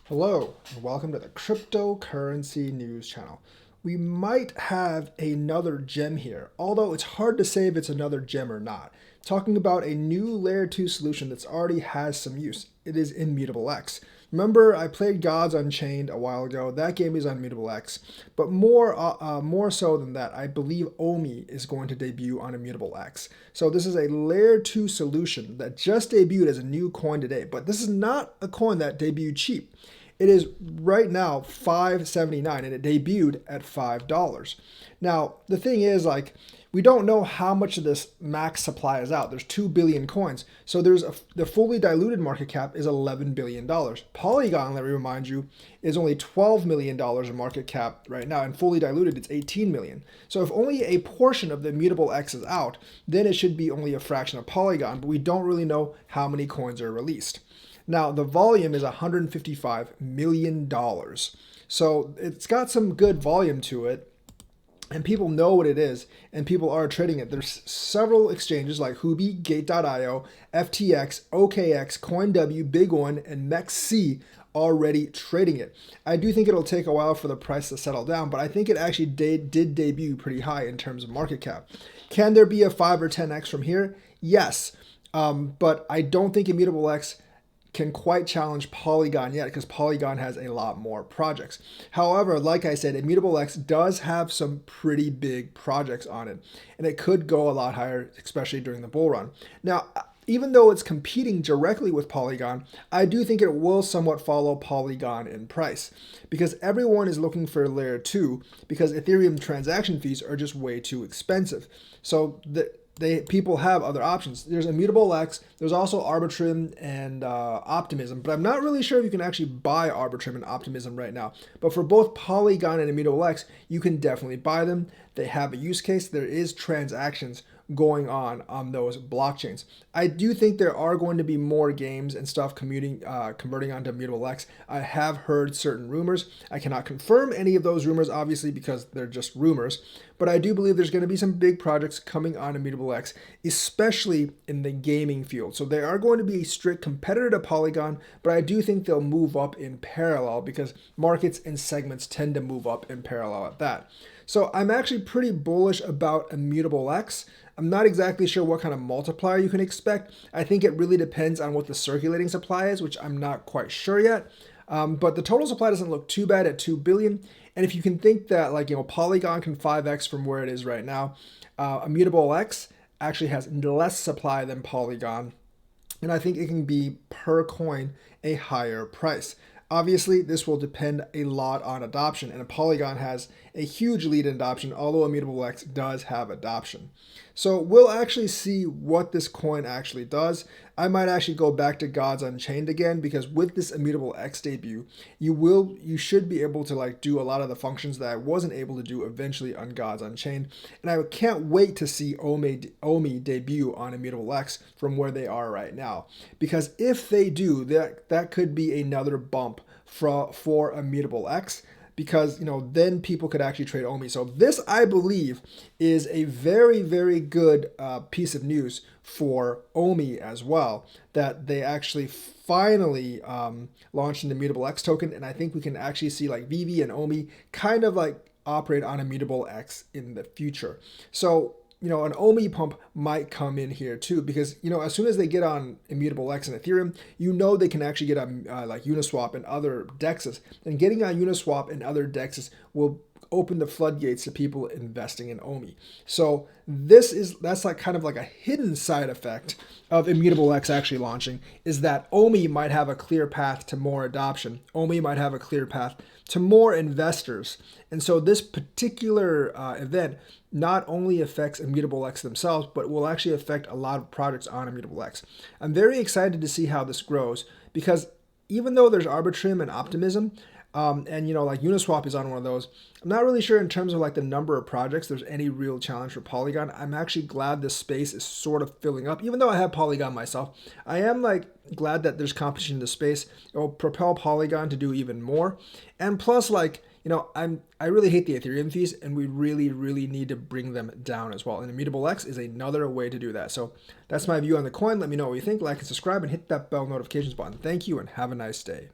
Hello, and welcome to the Cryptocurrency News Channel. We might have another gem here, although it's hard to say if it's another gem or not. Talking about a new Layer 2 solution that's already has some use. It is Immutable X. Remember, I played Gods Unchained a while ago. That game is on Immutable X. But more so than that, I believe OMI is going to debut on Immutable X. So this is a Layer 2 solution that just debuted as a new coin today. But this is not a coin that debuted cheap. It is right now $5.79 and it debuted at $5. Now, the thing is, we don't know how much of this max supply is out. There's 2 billion coins. So the fully diluted market cap is $11 billion. Polygon, let me remind you, is only $12 million in market cap right now, and fully diluted it's 18 million. So if only a portion of the Immutable X is out, then it should be only a fraction of Polygon, but we don't really know how many coins are released. Now, the volume is $155 million. So it's got some good volume to it, and people know what it is, and people are trading it. There's several exchanges like Huobi, Gate.io, FTX, OKX, CoinW, Big One, and MEXC already trading it. I do think it'll take a while for the price to settle down, but I think it actually did debut pretty high in terms of market cap. Can there be a 5 or 10x from here? Yes, but I don't think Immutable X can quite challenge Polygon yet, because Polygon has a lot more projects. However, like I said, Immutable X does have some pretty big projects on it, and it could go a lot higher, especially during the bull run. Now, even though it's competing directly with Polygon, I do think it will somewhat follow Polygon in price, because everyone is looking for layer 2 because Ethereum transaction fees are just way too expensive. So people have other options. There's Immutable X, there's also Arbitrum and Optimism, but I'm not really sure if you can actually buy Arbitrum and Optimism right now. But for both Polygon and Immutable X, you can definitely buy them. They have a use case. There is transactions going on those blockchains. I do think there are going to be more games and stuff converting onto Immutable X. I have heard certain rumors. I cannot confirm any of those rumors, obviously, because they're just rumors, but I do believe there's going to be some big projects coming on Immutable X, especially in the gaming field. So they are going to be a strict competitor to Polygon, but I do think they'll move up in parallel because markets and segments tend to move up in parallel at that. So I'm actually pretty bullish about Immutable X. I'm not exactly sure what kind of multiplier you can expect. I think it really depends on what the circulating supply is, which I'm not quite sure yet. But the total supply doesn't look too bad at 2 billion. And if you can think that Polygon can 5x from where it is right now, Immutable X actually has less supply than Polygon. And I think it can be per coin a higher price. Obviously, this will depend a lot on adoption, and Polygon has a huge lead in adoption, although Immutable X does have adoption. So we'll actually see what this coin actually does. I might actually go back to Gods Unchained again, because with this Immutable X debut, you should be able to do a lot of the functions that I wasn't able to do eventually on Gods Unchained, and I can't wait to see OMI debut on Immutable X from where they are right now, because if they do, that could be another bump for Immutable X, because then people could actually trade OMI. So this, I believe, is a very, very good piece of news for OMI as well, that they actually finally launched an Immutable X token, and I think we can actually see Vivi and OMI kind of operate on Immutable X in the future. So an OMI pump might come in here too, because as soon as they get on Immutable X and Ethereum, they can actually get on Uniswap and other dexes, and getting on Uniswap and other dexes will open the floodgates to people investing in OMI. So that's kind of a hidden side effect of Immutable X actually launching, is that OMI might have a clear path to more adoption. OMI might have a clear path to more investors. And so this particular event not only affects Immutable X themselves, but will actually affect a lot of projects on Immutable X. I'm very excited to see how this grows, because even though there's Arbitrum and Optimism, and Uniswap is on one of those, I'm not really sure in terms of the number of projects there's any real challenge for Polygon. I'm actually glad this space is sort of filling up, even though I have Polygon myself. I am glad that there's competition in the space. It will propel Polygon to do even more, and plus I really hate the Ethereum fees, and we really, really need to bring them down as well. And Immutable X is another way to do that. So that's my view on the coin. Let me know what you think. Like and subscribe, and hit that bell notifications button. Thank you, and have a nice day.